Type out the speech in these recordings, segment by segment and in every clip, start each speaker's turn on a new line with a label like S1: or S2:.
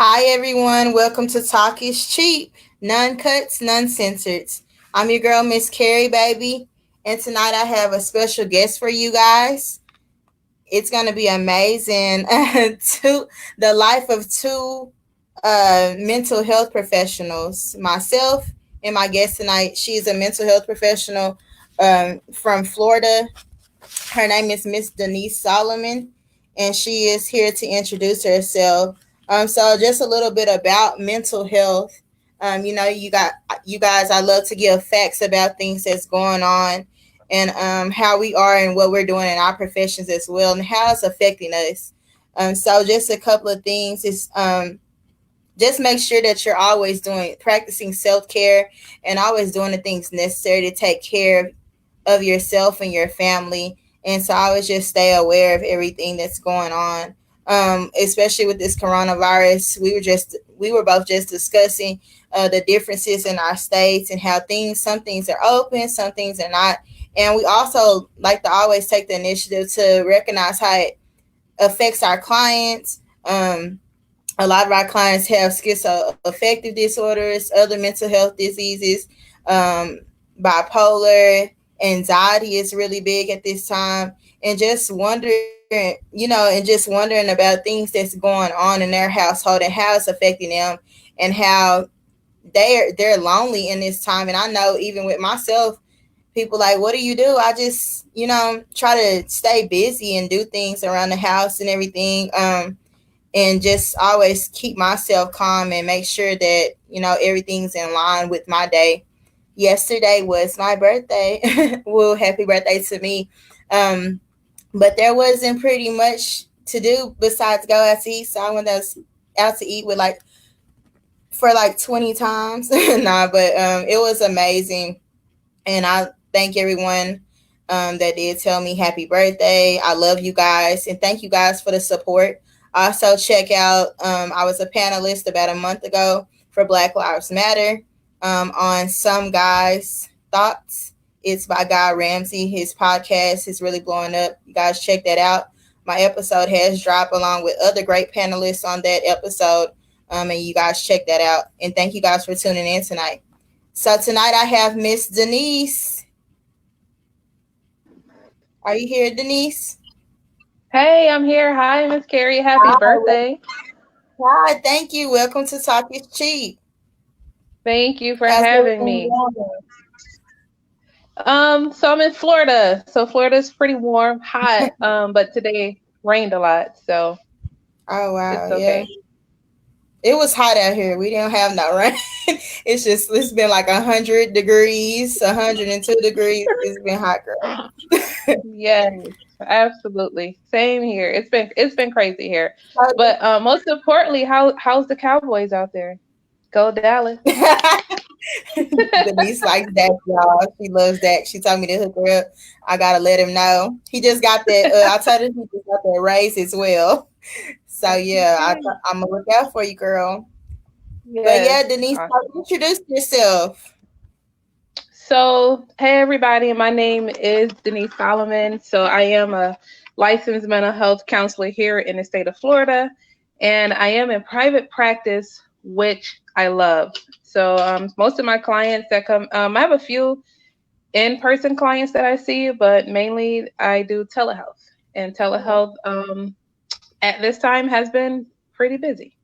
S1: Hi, everyone. Welcome to Talk is Cheap. None cuts, none censored. I'm your girl, Miss Carrie, baby. And tonight I have a special guest for you guys. It's going to be amazing. The life of two mental health professionals, myself and my guest tonight. She's a mental health professional from Florida. Her name is Miss Denise Solomon, and she is here to introduce herself. So just a little bit about mental health. You guys. I love to give facts about things that's going on, and how we are and what we're doing in our professions as well, and how it's affecting us. So just a couple of things is just make sure that you're always practicing self care and always doing the things necessary to take care of yourself and your family. And so I would just stay aware of everything that's going on. Especially with this coronavirus, we were both just discussing the differences in our states and how some things are open, some things are not. And we also like to always take the initiative to recognize how it affects our clients. A lot of our clients have schizoaffective disorders, other mental health diseases, bipolar, anxiety is really big at this time, and just wondering about things that's going on in their household and how it's affecting them, and how they're lonely in this time. And I know even with myself, people like, what do you do? I just try to stay busy and do things around the house and everything. And just always keep myself calm and make sure that everything's in line with my day. Yesterday was my birthday. Well, happy birthday to me. But there wasn't pretty much to do besides go out to eat. So I went out to eat with for 20 times. Nah, but it was amazing. And I thank everyone that did tell me happy birthday. I love you guys, and thank you guys for the support. Also, check out, I was a panelist about a month ago for Black Lives Matter on Some Guy's Thoughts. It's by Guy Ramsey. His podcast is really blowing up. You guys check that out. My episode has dropped along with other great panelists on that episode. And you guys check that out. And thank you guys for tuning in tonight. So tonight I have Miss Denise. Are you here, Denise?
S2: Hey, I'm here. Hi, Miss Carrie. Happy birthday.
S1: Hi, thank you. Welcome to Talk is Cheap.
S2: Thank you for
S1: How's
S2: having
S1: everything
S2: me.
S1: going?
S2: So I'm in Florida. So Florida's pretty warm, hot. But today rained a lot, so
S1: Oh
S2: it's
S1: wow, yeah.
S2: okay.
S1: It was hot out here. We didn't have no rain. It's been like 100 degrees, 102 degrees. It's been hot, girl.
S2: Yes, absolutely. Same here. It's been crazy here.
S1: So-
S2: But most importantly, how's the Cowboys out there? Go Dallas.
S1: Denise likes Dak, y'all. She loves Dak. She told me to hook her up. I gotta let him know. He just got that. I told her he just got that raise as well. So yeah,
S2: Okay.
S1: I'm gonna look out for you, girl. But
S2: Yes.
S1: yeah, Denise,
S2: Awesome.
S1: introduce yourself.
S2: So, hey everybody, my name is Denise Solomon. So, I am a licensed mental health counselor here in the state of Florida, and I am in private practice, which I love. So, most of my clients that come, I have a few in-person clients that I see, but mainly I do telehealth, and telehealth at this time has been pretty busy.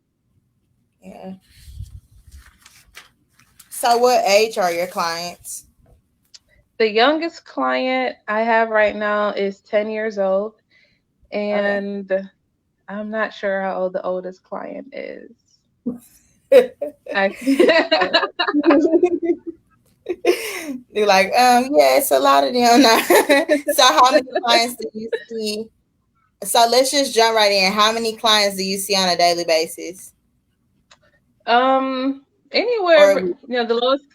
S1: Yeah. So, what age are your clients?
S2: The youngest client I have right now is 10 years old,
S1: Okay.
S2: and I'm not sure how old the oldest client is. I,
S1: They're like, yeah, it's a lot of them now. So, how many clients do you see? So, let's just jump right in. How many clients do you see on a daily basis?
S2: um,
S1: Or
S2: anywhere, the lowest,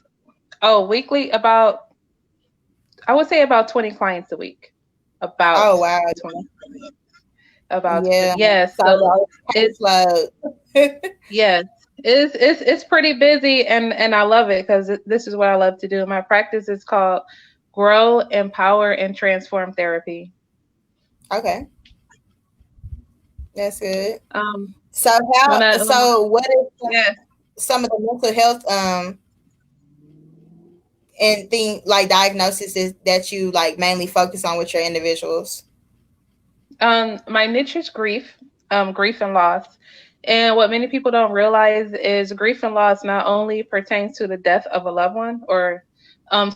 S2: oh, weekly, I would say about 20 clients a week.
S1: oh
S2: About
S1: wow,
S2: 20, about 20.
S1: yeah.
S2: Yes.
S1: So
S2: So
S1: the
S2: it's,
S1: caseload.
S2: yes, it's pretty busy, and I love it because this is what I love to do. My practice is called Grow, Empower, and Transform Therapy.
S1: Okay. That's good.
S2: Um,
S1: So
S2: when
S1: how?
S2: I when my,
S1: So what is
S2: yes.
S1: some of the mental health and thing like diagnoses that you like mainly focus on with your individuals?
S2: My niche is grief, grief and loss. And what many people don't realize is grief and loss not only pertains to the death of a loved one or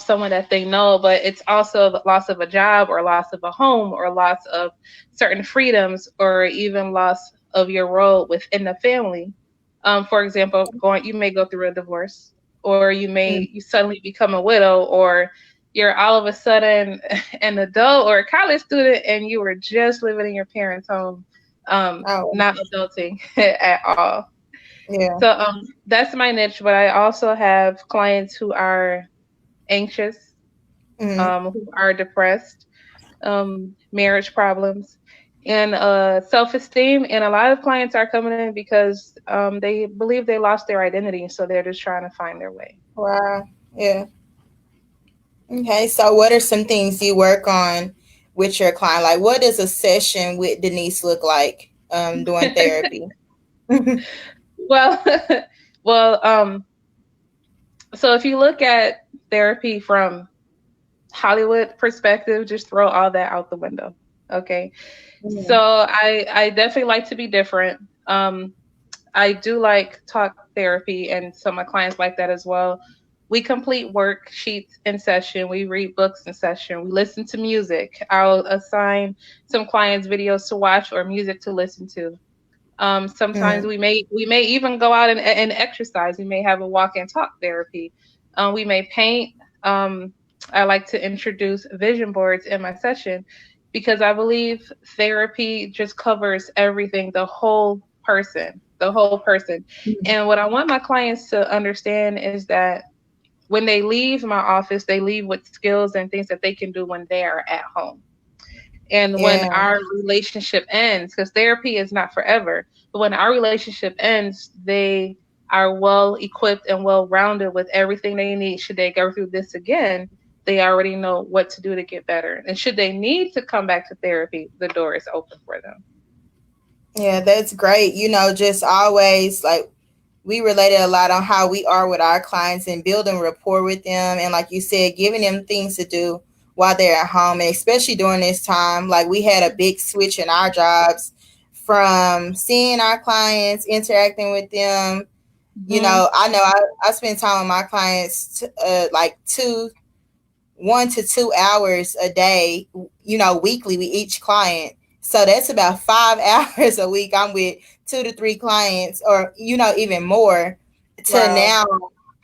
S2: someone that they know, but it's also the loss of a job or loss of a home or loss of certain freedoms or even loss of your role within the family. For example, you may go through a divorce, or you suddenly become a widow, or you're all of a sudden an adult or a college student and you were just living in your parents' home,
S1: Oh,
S2: not adulting at all.
S1: yeah.
S2: So that's my niche, but I also have clients who are anxious,
S1: Mm-hmm.
S2: who are depressed, marriage problems, and self-esteem. And a lot of clients are coming in because they believe they lost their identity, so they're just trying to find their way.
S1: Wow. Yeah. Okay. So what are some things you work on with your client? Like, what does a session with Denise look like doing therapy?
S2: Well, well, so if you look at therapy from Hollywood perspective, just throw all that out the window. Okay. So
S1: Mhm.
S2: I definitely like to be different. I do like talk therapy, and some of my clients like that as well. We complete worksheets in session. We read books in session. We listen to music. I'll assign some clients videos to watch or music to listen to. Sometimes
S1: Mhm.
S2: we may even go out and exercise. We may have a walk and talk therapy. We may paint. I like to introduce vision boards in my session because I believe therapy just covers everything, the whole person. And what I want my clients to understand is that when they leave my office, they leave with skills and things that they can do when they are at home. And when
S1: Yeah.
S2: our relationship ends, because therapy is not forever, but when our relationship ends, they are well equipped and well rounded with everything they need. Should they go through this again, they already know what to do to get better. And should they need to come back to therapy, the door is open for them.
S1: Yeah, that's great. Just always like we related a lot on how we are with our clients and building rapport with them. And like you said, giving them things to do while they're at home. And especially during this time, like we had a big switch in our jobs from seeing our clients, interacting with them.
S2: Hmm.
S1: I know I spend time with my clients like 1 to 2 hours a day, weekly with each client. So that's about 5 hours a week. I'm with 2 to 3 clients, or even more. To
S2: Wow.
S1: now,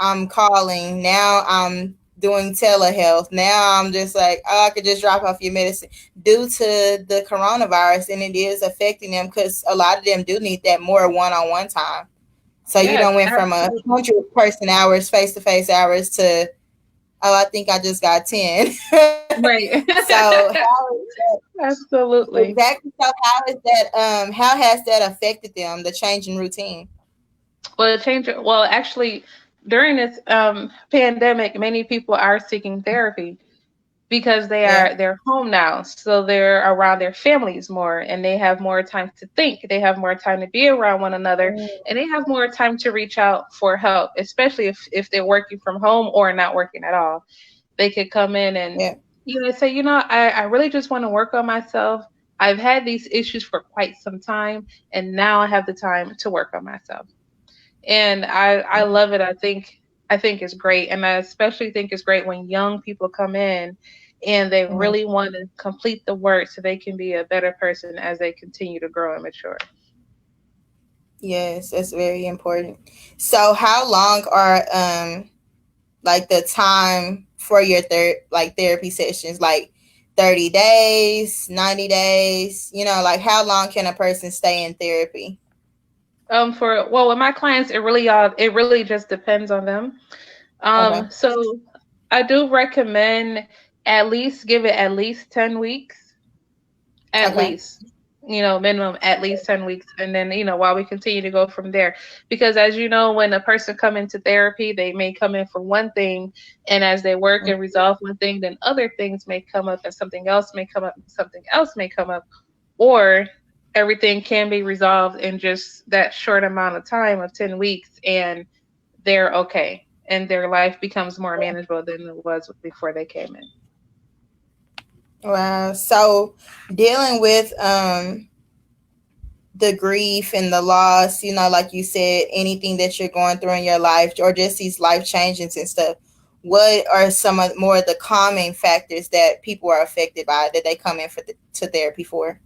S1: I'm calling. Now I'm doing telehealth. Now I'm just like, oh, I could just drop off your medicine due to the coronavirus, and it is affecting them because a lot of them do need that more one-on-one time. So you
S2: Yes,
S1: don't went from a
S2: absolutely.
S1: 100 person hours, face-to-face hours to, oh, I think I just got 10.
S2: Right.
S1: So how is that
S2: Absolutely.
S1: exactly? So how has that affected them? The change in routine.
S2: Well, actually, during this pandemic, many people are seeking therapy because
S1: Yeah.
S2: they're home now, so they're around their families more, and they have more time to think, they have more time to be around one another, and they have more time to reach out for help, especially if they're working from home or not working at all. They could come in and
S1: Yeah.
S2: say, I really just want to work on myself. I've had these issues for quite some time, and now I have the time to work on myself. And I love it. I think it's great, and I especially think it's great when young people come in and they
S1: Mhm.
S2: really want to complete the work so they can be a better person as they continue to grow and mature.
S1: Yes, that's very important. So how long are like the time for your therapy sessions? Like 30 days, 90 days, like how long can a person stay in therapy?
S2: For well, with my clients, it really just depends on them.
S1: Okay.
S2: So I do recommend at least give it at least 10 weeks, at
S1: Okay.
S2: least, minimum at least 10 weeks, and then while we continue to go from there, because as you know, when a person come into therapy, they may come in for one thing, and as they work and resolve one thing, then other things may come up, and something else may come up, and something else may come up, or everything can be resolved in just that short amount of time of 10 weeks, and they're okay, and their life becomes more manageable than it was before they came in.
S1: Wow. So dealing with the grief and the loss, like you said, anything that you're going through in your life or just these life changes and stuff, what are some of more of the common factors that people are affected by that they come in to therapy for?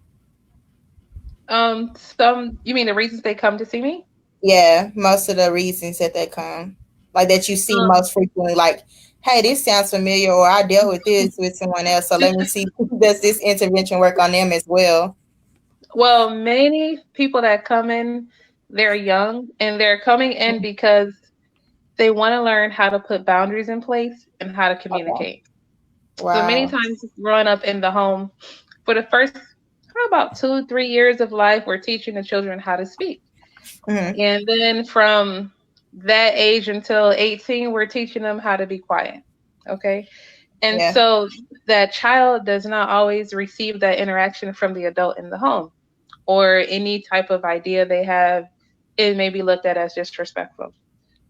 S2: Some, you mean the reasons they come to see me?
S1: Yeah, most of the reasons that they come, like that you see
S2: Um,
S1: most frequently, like, hey, this sounds familiar, or I dealt with this with someone else, so let me see, does this intervention work on them as well?
S2: well, many people that come in, they're young and they're coming in because they want to learn how to put boundaries in place and how to
S1: Okay.
S2: communicate. So many
S1: Wow.
S2: times growing up in the home, for the first about 2, 3 years of life, we're teaching the children how to speak.
S1: Hmm.
S2: And then from that age until 18, we're teaching them how to be quiet. Okay. And
S1: Yeah.
S2: so that child does not always receive that interaction from the adult in the home, or any type of idea they have, it may be looked at as disrespectful.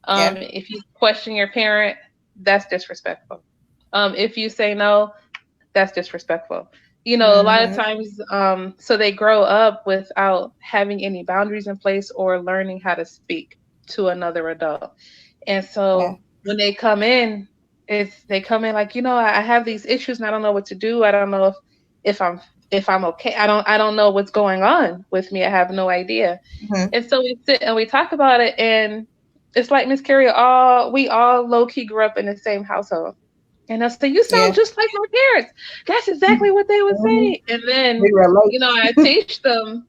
S1: Yeah.
S2: If you question your parent, that's disrespectful. If you say no, that's disrespectful. A lot of
S1: Hmm.
S2: times, so they grow up without having any boundaries in place or learning how to speak to another adult. And
S1: Yeah.
S2: so when they come in, they come in like, I have these issues and I don't know what to do. I don't know if I'm if I'm okay. I don't know what's going on with me. I have no idea.
S1: Hmm.
S2: And so we sit and we talk about it, and it's like, Miss Carrie, all we all low key grew up in the same household. And they'll say, "You sound
S1: Yeah.
S2: just like my parents." That's exactly what they would
S1: Hmm.
S2: say. And then,
S1: We relate.
S2: I teach them,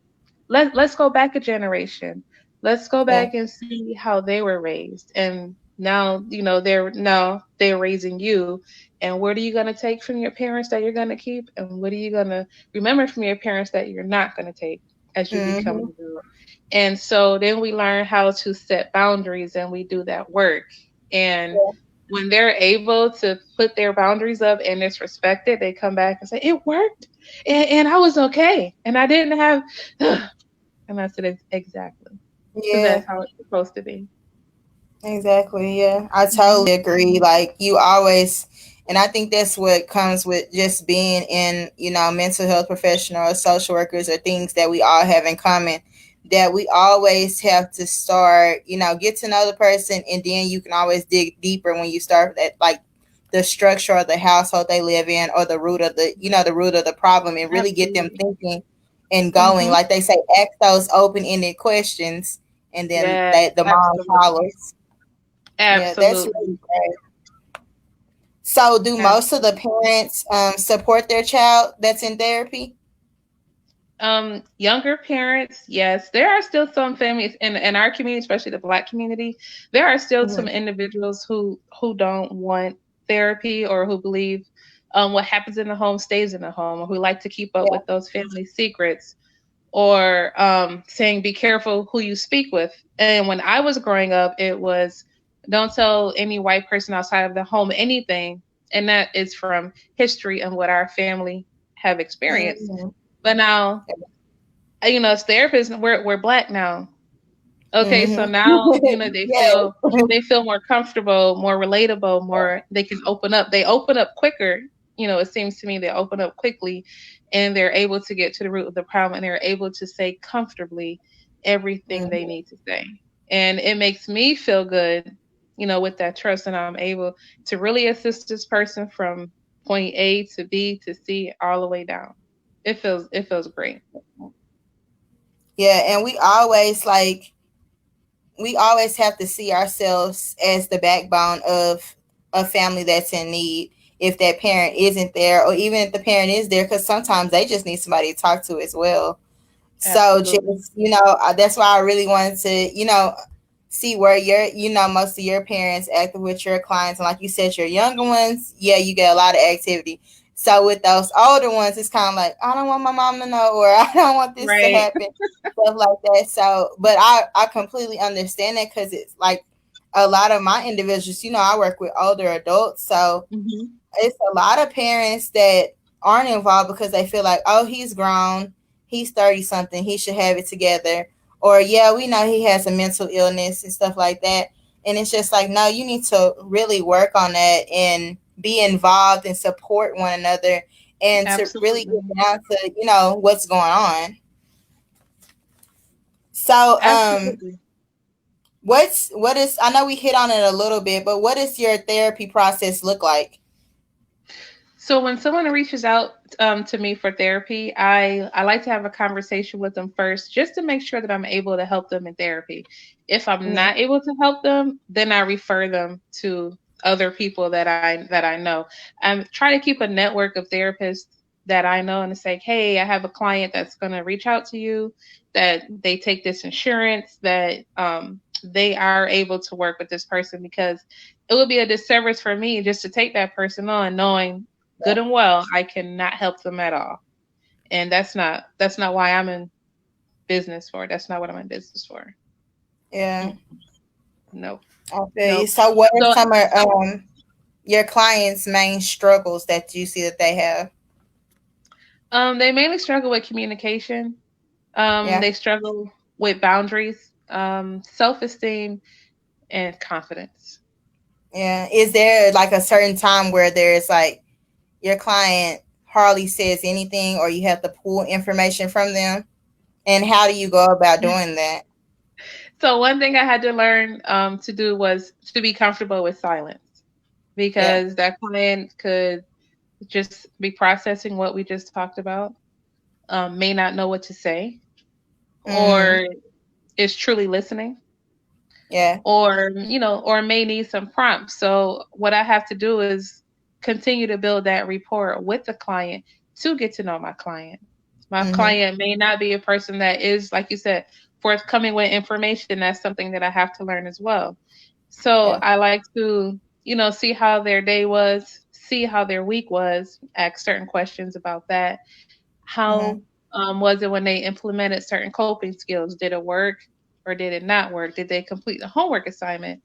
S2: let's go back a generation. Let's go
S1: Yeah.
S2: back and see how they were raised. And now, they're raising you. And what are you gonna take from your parents that you're gonna keep? And what are you gonna remember from your parents that you're not gonna take as you become an
S1: Hmm.
S2: adult? And so then we learn how to set boundaries, and we do that work. And
S1: Yeah.
S2: when they're able to put their boundaries up and it's respected, they come back and say, "It worked. And I was okay. And I didn't have," and I said, exactly. Because
S1: Yeah.
S2: that's how it's supposed to be.
S1: Exactly. Yeah, I
S2: Hmm.
S1: totally agree. Like you always, and I think that's what comes with just being in, mental health professional or social workers or things that we all have in common. That we always have to start, get to know the person, and then you can always dig deeper when you start at like the structure of the household they live in, or the root of the problem, and really get them
S2: Absolutely.
S1: thinking and going.
S2: Hmm.
S1: Like they say, ask those open ended questions, and then
S2: Yes,
S1: the mind
S2: absolutely.
S1: follows. Yeah, that's
S2: Absolutely.
S1: really great. So, do most of the
S2: Absolutely.
S1: parents support their child that's in therapy?
S2: Younger parents, yes, there are still some families in our community, especially the Black community. There are still some
S1: Hmm.
S2: individuals who don't want therapy, or who believe what happens in the home stays in the home, or who like to keep up
S1: Yeah.
S2: with those family secrets, or saying be careful who you speak with. And when I was growing up, it was, don't tell any white person outside of the home anything, and that is from history and what our family have experienced.
S1: Hmm.
S2: But now, as therapists, we're black now. Okay, so
S1: Hmm.
S2: now, they
S1: Yeah.
S2: feel they feel more comfortable, more relatable, more, they can open up. They open up quicker. It seems to me they open up quickly, and they're able to get to the root of the problem, and they're able to say comfortably everything they
S1: Hmm.
S2: need to say. And it makes me feel good, with that trust, and I'm able to really assist this person from point A to B to C all the way down. It feels great.
S1: Yeah, and we always have to see ourselves as the backbone of a family that's in need. If that parent isn't there, or even if the parent is there, because sometimes they just need somebody to talk to as well. So
S2: Absolutely.
S1: just, that's why I really wanted to, see where most of your parents active with your clients. And like you said, your younger ones, yeah, you get a lot of activity. So with those older ones, it's kind of like, I don't want my mom to know, or I don't want this to
S2: Right.
S1: happen, stuff like that. So, but I completely understand that, because it's like a lot of my individuals, I work with older adults. So
S2: Hmm.
S1: it's a lot of parents that aren't involved because they feel like, oh, he's grown. he's 30 something, he should have it together. Or yeah, we know he has a mental illness and stuff like that. And it's just like, no, you need to really work on that and be involved and support one another and to really
S2: Absolutely.
S1: get down to, what's going on. So,
S2: Absolutely.
S1: what is, I know we hit on it a little bit, but what does your therapy process look like?
S2: So when someone reaches out to me for therapy, I like to have a conversation with them first, just to make sure that I'm able to help them in therapy. If I'm
S1: Mm-hmm.
S2: not able to help them, then I refer them to other people that I know. I try to keep a network of therapists that I know, and say, hey, I have a client that's going to reach out to you, that they take this insurance, that they are able to work with this person, because it would be a disservice for me just to take that person on knowing good
S1: Yeah.
S2: and well I cannot help them at all. And that's not why I'm in business for. That's not what I'm in business for.
S1: Yeah.
S2: Mm, nope.
S1: I feel you.
S2: Nope.
S1: So what are
S2: So
S1: some of your clients' main struggles that you see that they have?
S2: they mainly struggle with communication.
S1: Yeah.
S2: They struggle with boundaries, self-esteem, and confidence.
S1: Yeah. Is there like a certain time where there's like your client hardly says anything or you have to pull information from them? And how do you go about doing that?
S2: So one thing I had to learn to do was to be comfortable with silence,
S1: Yeah.
S2: because that client could just be processing what we just talked about, may not know what to say,
S1: Mm-hmm.
S2: or is truly listening,
S1: Yeah.
S2: or or may need some prompts. So what I have to do is continue to build that rapport with the client to get to know my client. My
S1: Mm-hmm.
S2: client may not be a person that is, like you said, forthcoming with information. That's something that I have to learn as well. So
S1: Yeah.
S2: I like to, see how their day was, see how their week was, ask certain questions about that.
S1: Mm-hmm.
S2: How was it when they implemented certain coping skills? Did it work or did it not work? Did they complete the homework assignment?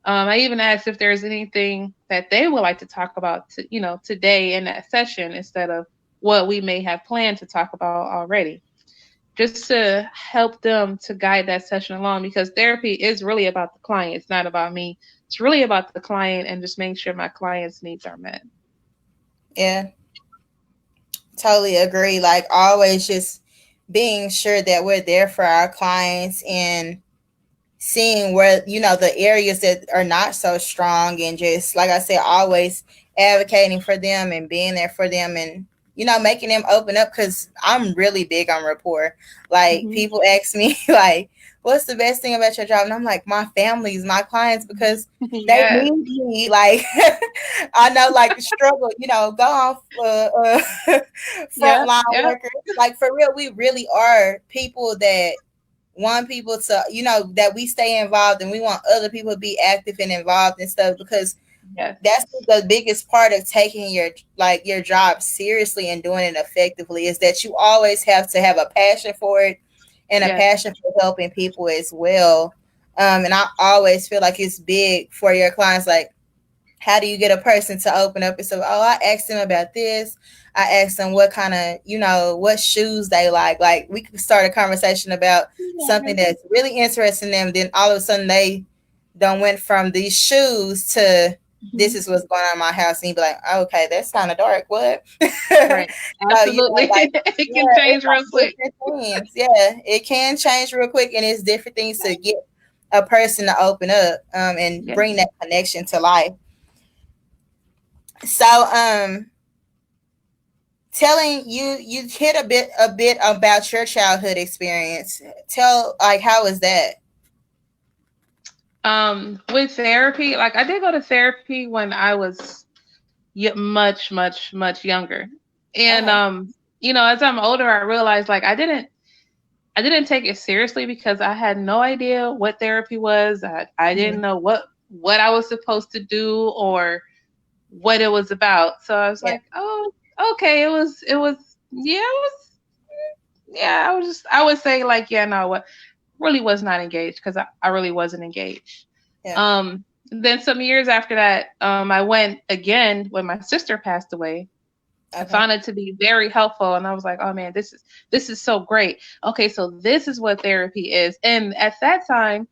S2: I even asked if there's anything that they would like to talk about, today in that session, instead of what we may have planned to talk about already, just to help them to guide that session along, because therapy is really about the client. It's not about me. It's really about the client, and just making sure my client's needs are met.
S1: Yeah. Totally agree. Like always just being sure that we're there for our clients and seeing where the areas that are not so strong and just like I said, always advocating for them and being there for them and making them open up because I'm really big on rapport. Like
S2: Hmm.
S1: people ask me like, what's the best thing about your job? And I'm like, my families, my clients, because they
S2: Yes.
S1: need me. Like I know, like the struggle, go on
S2: Yep.
S1: frontline
S2: Yep.
S1: workers. Like for real, we really are people that want people to that we stay involved and we want other people to be active and involved and stuff because
S2: Yes.
S1: that's the biggest part of taking your job seriously and doing it effectively is that you always have to have a passion for it and a
S2: Yes.
S1: passion for helping people as well. And I always feel like it's big for your clients, like how do you get a person to open up and say, oh, I asked them about this. I asked them what kind of, what shoes they like. Like we could start a conversation about something that's really interesting them. Then all of a sudden they don't went from these shoes to this
S2: Hmm.
S1: is what's going on in my house. And you be like, okay, that's kind of dark. What?
S2: Right.
S1: So,
S2: Absolutely.
S1: like,
S2: It
S1: yeah,
S2: can
S1: it's
S2: change real
S1: like
S2: quick.
S1: different things. Yeah, it can change real quick. And it's different things to get a person to open up and
S2: Yeah.
S1: bring that connection to life. So, telling you hit a bit about your childhood experience. Tell like how was that?
S2: With therapy, like I did go to therapy when I was much, much, much younger. And
S1: Okay.
S2: as I'm older, I realized like I didn't take it seriously because I had no idea what therapy was. I didn't
S1: Mhm.
S2: know what I was supposed to do or what it was about. So I was
S1: Yeah.
S2: like, oh, okay, it was yeah, it was yeah, I would say like, yeah, no, what really was not engaged, because I really wasn't engaged.
S1: Yeah.
S2: Then some years after that, I went again when my sister passed away. I
S1: Okay.
S2: found it to be very helpful, and I was like, "Oh man, this is so great." Okay, so this is what therapy is. And at that time,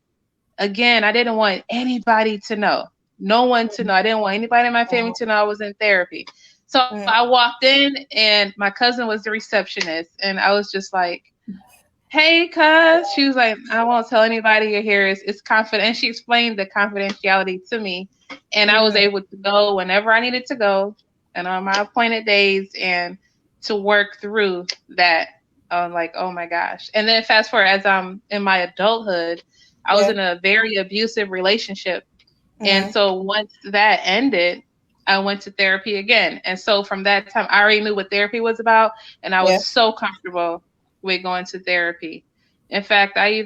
S2: again, I didn't want anybody to know. No one to know. I didn't want anybody in my family to know I was in therapy. So I
S1: Mm-hmm.
S2: walked in and my cousin was the receptionist, and I was just like, "Hey, cuz." She was like, "I won't tell anybody you're here. It's confident." And she explained the confidentiality to me, and I was
S1: Mm-hmm.
S2: able to go whenever I needed to go, and on my appointed days, and to work through that. I'm like, oh my gosh. And then fast forward, as I'm in my adulthood, I was
S1: Yeah.
S2: in a very abusive relationship, and
S1: Mm-hmm.
S2: so once that ended, I went to therapy again. And so from that time, I already knew what therapy was about, and I
S1: Yeah.
S2: was so comfortable with going to therapy. In fact, I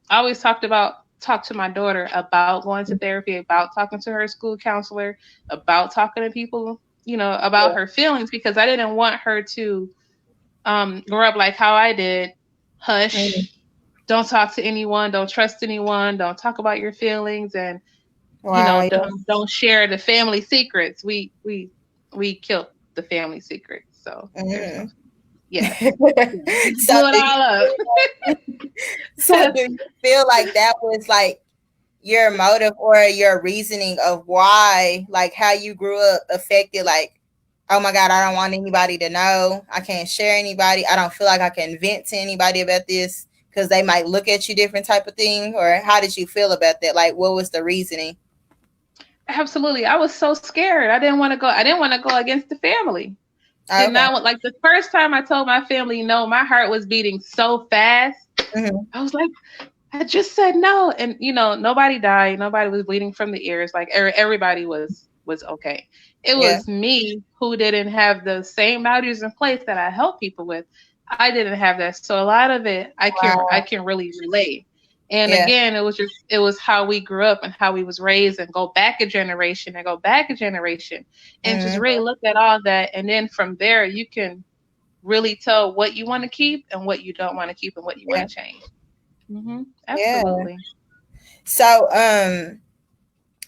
S2: always talk to my daughter about going to therapy, about talking to her school counselor, about talking to people, about
S1: Yeah.
S2: her feelings, because I didn't want her to grow up like how I did.
S1: Mm-hmm.
S2: Hush, don't talk to anyone, don't trust anyone, don't talk about your feelings, and
S1: Wow. Yeah.
S2: don't share the family secrets. We killed the family secrets. So there's no,
S1: Mm-hmm.
S2: yes. Yeah.
S1: So
S2: Blew it
S1: do you
S2: all
S1: so
S2: up.
S1: do you feel like that was like your motive or your reasoning of why, like how you grew up affected, like, oh my God, I don't want anybody to know. I can't share anybody. I don't feel like I can vent to anybody about this because they might look at you different type of thing. Or how did you feel about that? Like, what was the reasoning?
S2: Absolutely. I was so scared. I didn't want to go against the family.
S1: Oh,
S2: Did
S1: okay.
S2: not want, like, the first time I told my family no, my heart was beating so fast.
S1: Mm-hmm.
S2: I was like, I just said no, and nobody died, nobody was bleeding from the ears, like everybody was okay. It
S1: Yeah.
S2: was me who didn't have the same values in place that I help people with. I didn't have that, so a lot of it I
S1: Wow.
S2: can really relate. And
S1: Yeah.
S2: again, it was how we grew up and how we was raised, and go back a generation and go back a generation, and just
S1: Mm-hmm.
S2: really look at all that, and then from there you can really tell what you want to keep and what you don't want to keep and what you
S1: Yeah.
S2: want to change.
S1: Yeah.
S2: Absolutely.
S1: So,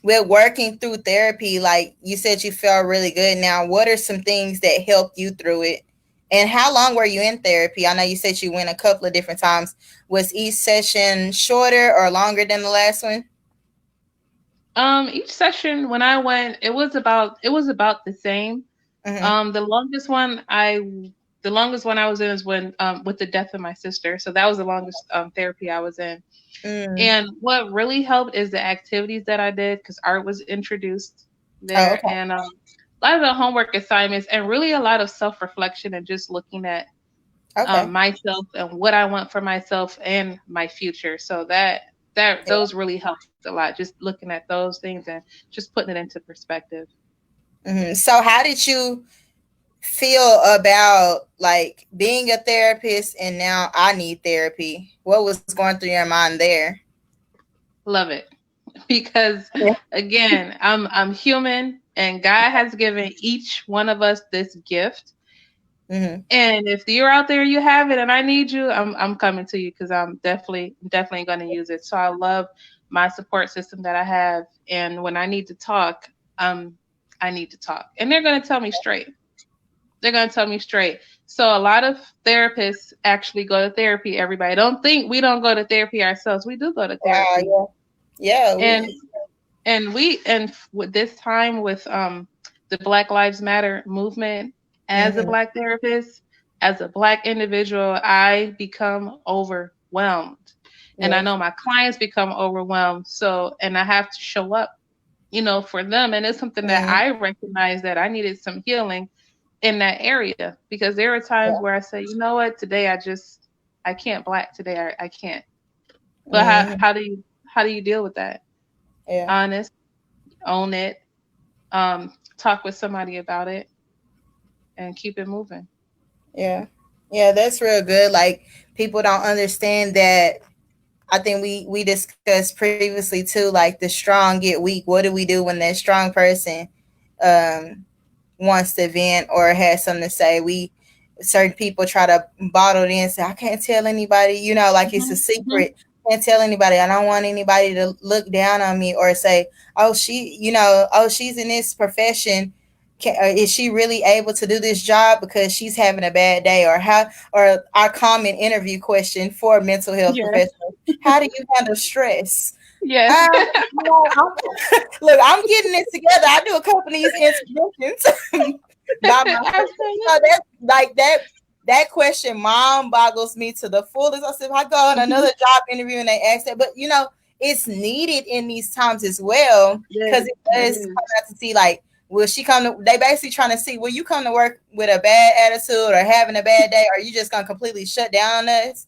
S1: with working through therapy, like you said, you felt really good. Now, what are some things that helped you through it? And how long were you in therapy? I know you said you went a couple of different times. Was each session shorter or longer than the last one?
S2: Each session when I went, it was about the same.
S1: Mm-hmm.
S2: The longest one I was in is when with the death of my sister. So that was the longest therapy I was in.
S1: Mm.
S2: And what really helped is the activities that I did, because art was introduced
S1: Oh,
S2: there,
S1: okay.
S2: and a lot of the homework assignments, and really a lot of self reflection, and just looking at
S1: Okay.
S2: myself and what I want for myself and my future. So that
S1: Yeah.
S2: those really helped a lot. Just looking at those things and just putting it into perspective.
S1: So, how did you feel about like being a therapist and now I need therapy? What was going through your mind there?
S2: Love it. Because
S1: Yeah.
S2: again, I'm human, and God has given each one of us this gift.
S1: Mm-hmm.
S2: And if you're out there, you have it, and I need you, I'm coming to you, because I'm definitely going to use it. So I love my support system that I have, and when I need to talk, um, I need to talk, and they're going to tell me straight. They're going to tell me straight. So a lot of therapists actually go to therapy. Everybody don't think we don't go to therapy ourselves. We do go to
S1: Wow.
S2: therapy,
S1: Yeah. Yeah.
S2: and
S1: We.
S2: with this time, with the Black Lives Matter movement, as a
S1: Mm-hmm.
S2: black therapist, as a black individual, I become overwhelmed, and I
S1: Yeah.
S2: know my clients become overwhelmed. So, and I have to show up, for them, and it's something that
S1: Mm-hmm.
S2: I recognize that I needed some healing in that area, because there are times
S1: Yeah.
S2: where I say, you know what, today I can't black today, I can't. But
S1: Mm-hmm.
S2: how do you deal with that?
S1: Yeah.
S2: Honest, own it, talk with somebody about it, and keep it moving.
S1: Yeah. Yeah, that's real good. Like people don't understand that. I think we discussed previously too, like the strong get weak. What do we do when that strong person um wants to vent or has something to say? We certain people try to bottle it in and say, I can't tell anybody, like it's a
S2: Hmm. Hmm.
S1: secret. I can't tell anybody. I don't want anybody to look down on me or say, oh, she, oh, she's in this profession. is she really able to do this job because she's having a bad day, or how, or our common interview question for mental health
S2: Yes.
S1: professionals, how do you handle stress?
S2: Yes.
S1: um, look, I'm getting it together. I do a couple of these interventions by myself. So
S2: Absolutely.
S1: that's like that question mom boggles me to the fullest. I said, if I go on another
S2: Mhm.
S1: job interview and they ask that, but it's needed in these times as well,
S2: Yes,
S1: because it
S2: it
S1: does
S2: is.
S1: come out to see, like, will she come to, they basically trying to see, will you come to work with a bad attitude or having a bad day, or are you just gonna completely shut down on us?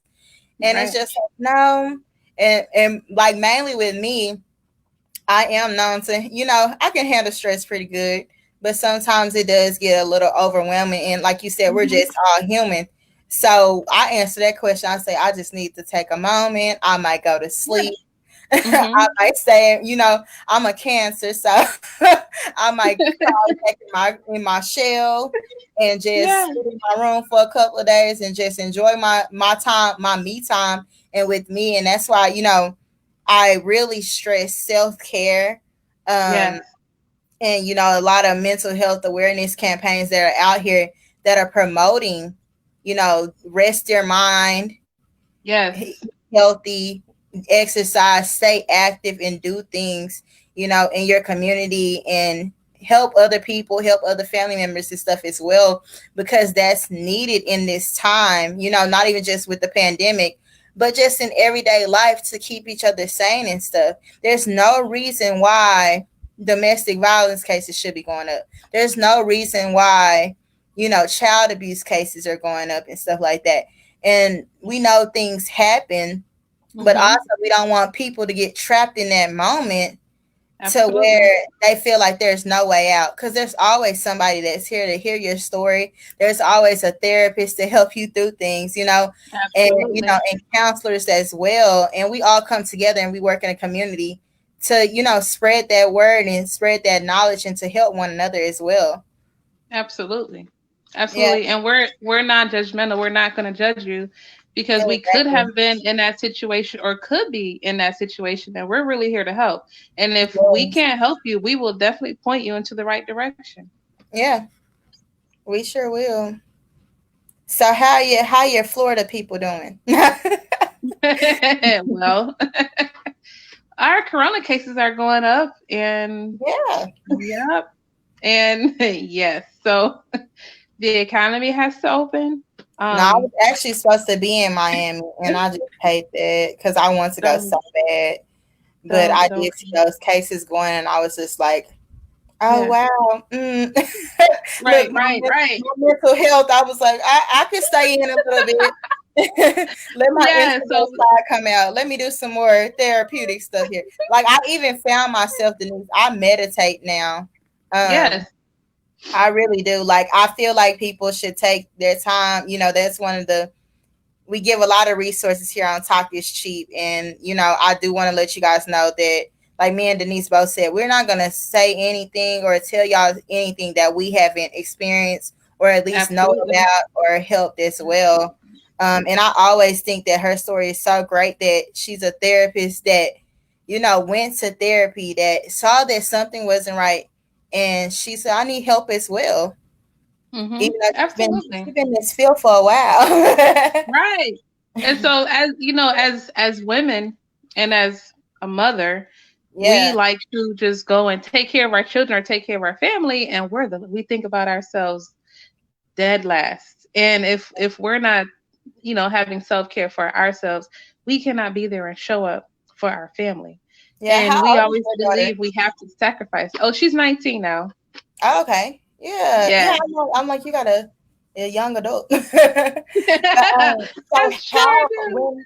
S1: And it's
S2: Right.
S1: just like, no. And like, mainly with me, I am known to, I can handle stress pretty good, but sometimes it does get a little overwhelming. And like you said, we're
S2: Mhm.
S1: just all human. So I answer that question. I say, I just need to take a moment. I might go to sleep.
S2: Yes.
S1: I
S2: Mhm.
S1: might say, I'm a Cancer, so I might crawl back in my shell and just
S2: Yes.
S1: sit in my room for a couple of days and just enjoy my time, my me time, and with me. And that's why, I really stress self-care. Um,
S2: Yes.
S1: and a lot of mental health awareness campaigns that are out here that are promoting, rest your mind,
S2: Yes.
S1: healthy, exercise, stay active, and do things, in your community, and help other people, help other family members and stuff as well, because that's needed in this time, not even just with the pandemic, but just in everyday life, to keep each other sane and stuff. There's no reason why domestic violence cases should be going up. There's no reason why, child abuse cases are going up and stuff like that. And we know things happen, but
S2: Mhm.
S1: also we don't want people to get trapped in that moment to
S2: Absolutely.
S1: where they feel like there's no way out, because there's always somebody that's here to hear your story. There's always a therapist to help you through things, and
S2: Absolutely.
S1: and counselors as well. And we all come together and we work in a community to spread that word and spread that knowledge, and to help one another as well.
S2: Absolutely.
S1: Yeah,
S2: Absolutely. And we're not judgmental. We're not going to judge you because we could have
S1: exactly.
S2: been in that situation or could be in that situation, and we're really here to help. And if we
S1: Yes.
S2: can't help you, we will definitely point you into the right direction.
S1: Yeah, we sure will. So how your Florida people doing?
S2: Well, our corona cases are going up and
S1: Yeah.
S2: yep. And yes, so the economy has to open.
S1: No, I
S2: Um
S1: was actually supposed to be in Miami, and I just hate that because I want to go
S2: don't
S1: so bad. But I
S2: don't
S1: did see those cases going, and I was just like, oh,
S2: yeah.
S1: wow.
S2: Right,
S1: Look,
S2: right, right.
S1: my mental health, I was like, I could stay in a little bit. Let my
S2: Yeah,
S1: introvert
S2: so
S1: side come out. Let me do some more therapeutic stuff here. Like, I even found myself, Denise, I meditate now.
S2: yes,
S1: I really do. Like, I feel like people should take their time. That's one of the, we give a lot of resources here on Talk is Cheap. And, I do want to let you guys know that, like me and Denise both said, we're not going to say anything or tell y'all anything that we haven't experienced or at least know
S2: absolutely.
S1: about or helped as well. And I always think that her story is so great, that she's a therapist that, went to therapy, that saw that something wasn't right. And she said, I need help as well,
S2: Mhm.
S1: even though
S2: Absolutely.
S1: she's been in this field for a while.
S2: Right. And so as you know, as women and as a mother, we
S1: Yeah,
S2: like to just go and take care of our children or take care of our family, and we think about ourselves dead last. And if we're not, having self-care for ourselves, we cannot be there and show up for our family.
S1: yeah. How
S2: And we
S1: old is
S2: always
S1: your daughter?
S2: believe we have to sacrifice. Oh, she's 19 now.
S1: Oh, okay. Yeah, yeah.
S2: Yeah.
S1: I'm like, you got a young adult. But, so
S2: That's
S1: how,
S2: sure do.
S1: when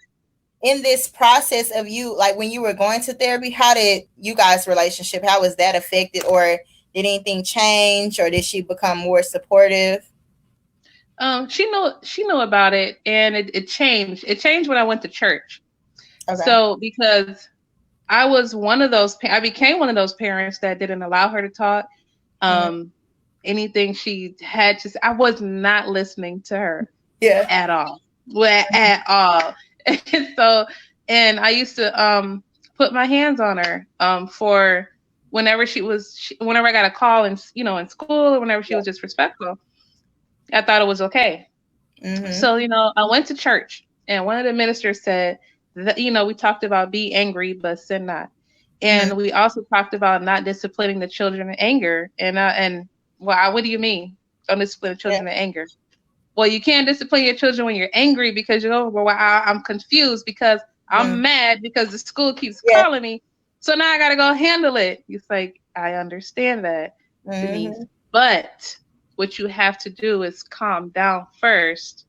S1: in this process of you, like when you were going to therapy, how did you guys' relationship? How was that affected, or did anything change, or did she become more supportive?
S2: She knew about it, and it changed. It changed when I went to church.
S1: Okay.
S2: So because I became one of those parents that didn't allow her to talk.
S1: Mhm.
S2: Um, anything she had to say, I was not listening to her
S1: Yeah.
S2: at all. Well, at all. And so, and I used to put my hands on her for whenever I got a call in school, or whenever she was disrespectful, I thought it was okay.
S1: Mm-hmm.
S2: So, I went to church, and one of the ministers said that, we talked about be angry, but sin not.
S1: Mm-hmm.
S2: And we also talked about not disciplining the children in anger. And what do you mean? Don't discipline the
S1: Yeah.
S2: children in anger. Well, you can't discipline your children when you're angry because well, I'm confused because I'm
S1: Mm-hmm.
S2: mad because the school keeps
S1: Yeah.
S2: calling me. So now I got to go handle it. It's like, I understand that, Denise.
S1: Mm-hmm.
S2: But what you have to do is calm down first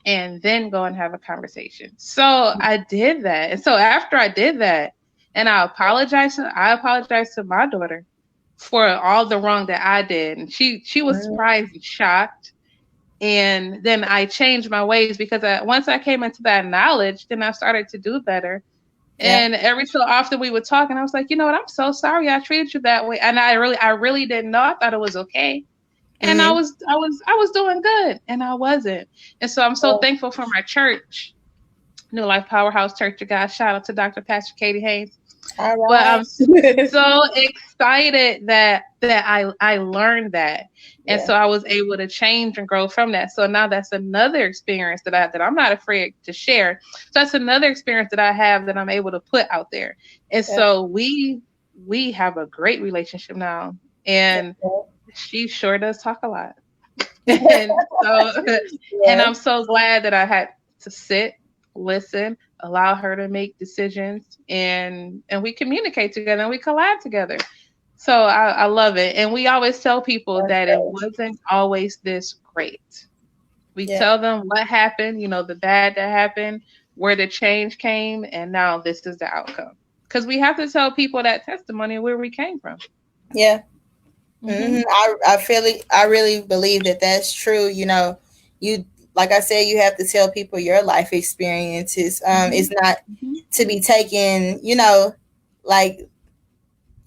S2: and then go and have a conversation. So I did that. And so after I did that, and I apologized to my daughter for all the wrong that I did. And she was surprised and shocked. And then I changed my ways because once I came into that knowledge, then I started to do better.
S1: Yeah.
S2: And every so often we would talk, and I was like, you know what? I'm so sorry I treated you that way, and I really didn't know. I thought it was okay, and I
S1: Mm-hmm.
S2: was I was I was doing good, and I wasn't. And so I'm so thankful for my church, New Life Powerhouse Church of God. Shout out to Dr. Pastor Katie Haynes.
S1: All
S2: But
S1: right.
S2: I'm so excited that I learned that, and
S1: Yeah.
S2: so I was able to change and grow from that. So now that's another experience that I'm not afraid to share. So that's another experience that I have that I'm able to put out there. And
S1: Yeah.
S2: so we have a great relationship now, and she sure does talk a lot. And so and
S1: Yeah.
S2: I'm so glad that I had to sit, listen, allow her to make decisions, and we communicate together and we collab together. So I love it. And we always tell people
S1: That's
S2: that it
S1: great.
S2: wasn't always this great. We
S1: Yeah.
S2: tell them what happened, the bad that happened, where the change came, and now this is the outcome. Because we have to tell people that testimony where we came from.
S1: Yeah.
S2: Hmm.
S1: I really believe that that's true. You like I said, you have to tell people your life experiences.
S2: Hmm.
S1: It's not
S2: Hmm.
S1: to be taken, like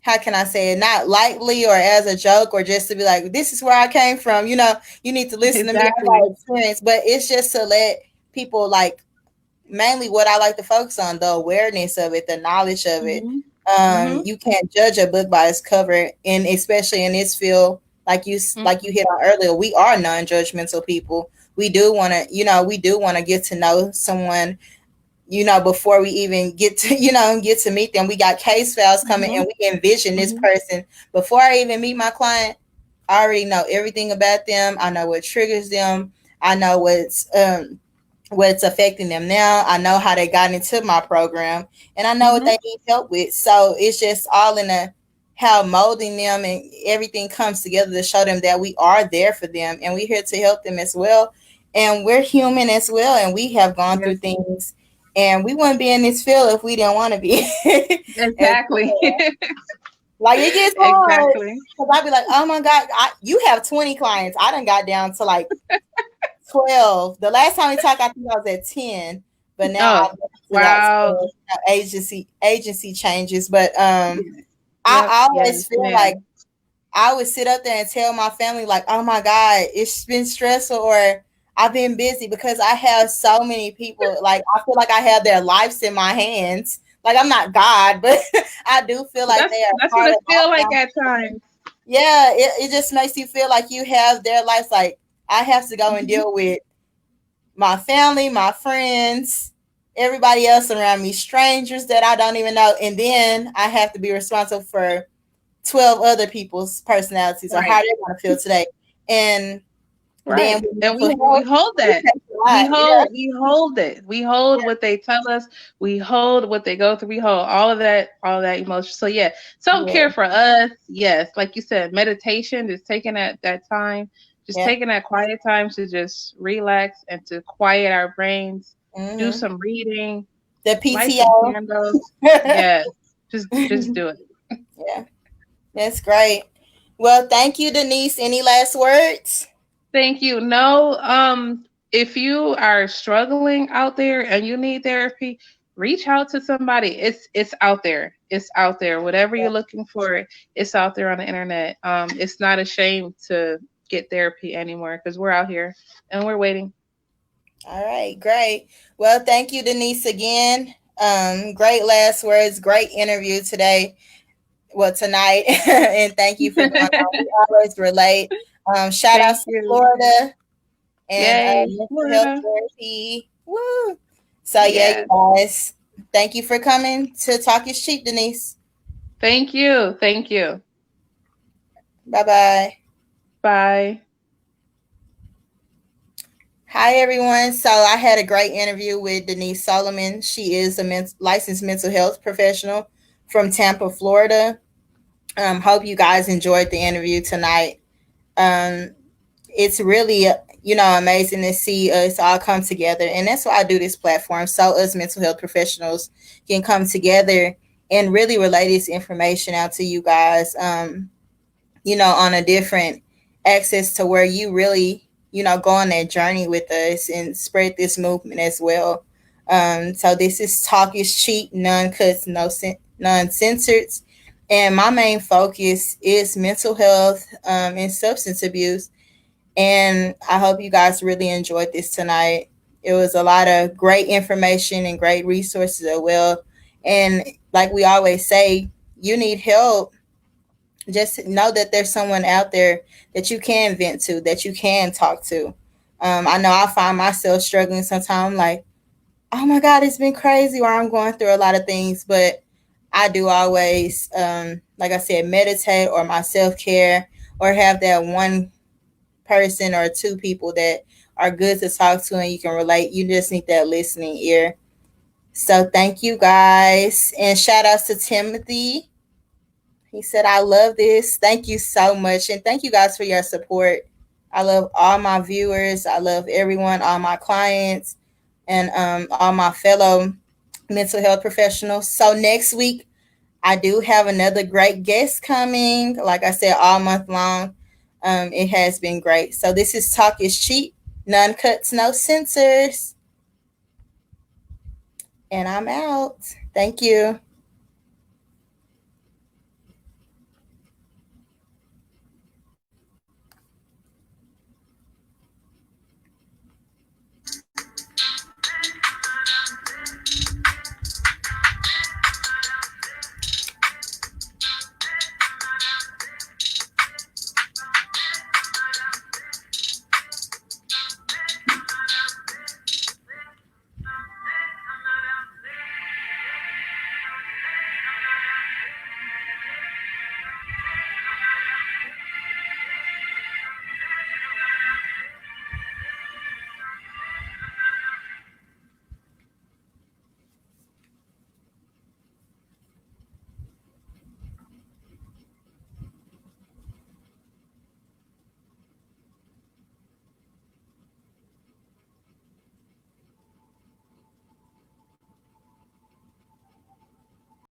S1: how can I say it, not lightly or as a joke or just to be like, this is where I came from. You need to listen to me. I
S2: Exactly.
S1: got experience, but it's just to let people like mainly what I like to focus on the awareness of it, the knowledge of it.
S2: Hmm. Hmm.
S1: You can't judge a book by its cover, and especially in this field, like you hit on earlier, we are non-judgmental people. We do want to, get to know someone, before we even get to, get to meet them. We got case files coming,
S2: Hmm.
S1: and we envision this
S2: Hmm.
S1: person before I even meet my client. I already know everything about them. I know what triggers them. I know what's affecting them now. I know how they got into my program, and I know what
S2: Hmm.
S1: they need help with. So it's just all in a how molding them and everything comes together to show them that we are there for them and we're here to help them as well. And we're human as well, and we have gone through
S2: Yes,
S1: things, and we wouldn't be in this field if we didn't want to be. As
S2: exactly.
S1: well. Like it gets hard
S2: Exactly.
S1: because I'd be like, oh my god, you have 20 clients. I done got down to like 12. The last time we talked, I think I was at 10, but now
S2: Oh,
S1: I got
S2: wow.
S1: 12. Agency changes. But
S2: Yep.
S1: I
S2: Yes,
S1: always feel like
S2: ma'am.
S1: I would sit up there and tell my family, like, oh my God, it's been stressful or I've been busy because I have so many people. Like, I feel like I have their lives in my hands. Like, I'm not God, but I do feel like
S2: That's
S1: they are
S2: that's what
S1: part
S2: it
S1: of my
S2: feel like
S1: family.
S2: at times.
S1: Yeah, it just makes you feel like you have their lives. Like, I have to go and
S2: Hmm.
S1: deal with my family, my friends, everybody else around me, strangers that I don't even know. And then I have to be responsible for 12 other people's personalities or how
S2: Right.
S1: they're going to feel today. And then
S2: Right.
S1: with
S2: And
S1: mental
S2: we
S1: health,
S2: hold
S1: it
S2: that.
S1: takes a
S2: We
S1: lot. Yeah.
S2: hold we hold it. We hold what they tell us. We hold what they go through. We hold all of that emotion. So yeah,
S1: Yeah.
S2: self-care for us, yes, like you said, meditation, just taking that time, just
S1: Yeah.
S2: taking that quiet time to just relax and to quiet our brains, do
S1: Hmm.
S2: some reading,
S1: The
S2: light some
S1: PTO.
S2: candles. Yes. Just do it.
S1: Yeah. That's great. Well, thank you, Denise. Any last words?
S2: Thank you. No, if you are struggling out there and you need therapy, reach out to somebody. It's out there. It's out there. Whatever you're looking for, it's out there on the internet. It's not a shame to get therapy anymore because we're out here and we're waiting.
S1: All right, great. Well, thank you, Denise, again. Great last words, great interview today. well, tonight. And thank you for going on. We always relate. Shout
S2: Thank
S1: outs to
S2: you.
S1: Florida and
S2: Yay,
S1: mental health
S2: Florida.
S1: therapy. Woo! So yeah, you
S2: Yes.
S1: guys, thank you for coming to Talk is Cheap, Denise.
S2: Thank you. Thank you.
S1: Bye bye.
S2: Bye.
S1: Hi everyone. So I had a great interview with Denise Solomon. She is a licensed mental health professional from Tampa, Florida. Hope you guys enjoyed the interview tonight. Um, it's really amazing to see us all come together, and that's why I do this platform, so us mental health professionals can come together and really relay this information out to you guys, on a different access to where you really go on that journey with us and spread this movement as well. So this is Talk is Cheap, none cuts, none censored, and my main focus is mental health and substance abuse, and I hope you guys really enjoyed this tonight. It was a lot of great information and great resources as well. And like we always say, you need help. Just know that there's someone out there that you can vent to, that you can talk to. I know I find myself struggling sometimes, like, oh my God, it's been crazy, or I'm going through a lot of things, but I do always, like I said, meditate or my self care, or have that one person or two people that are good to talk to and you can relate. You just need that listening ear. So thank you guys. And shout outs to Timothy. He said, I love this. Thank you so much. And thank you guys for your support. I love all my viewers. I love everyone, all my clients, and all my fellow mental health professionals. So next week, I do have another great guest coming. Like I said, all month long. It has been great. So this is Talk is Cheap. None cuts, no censors. And I'm out. Thank you.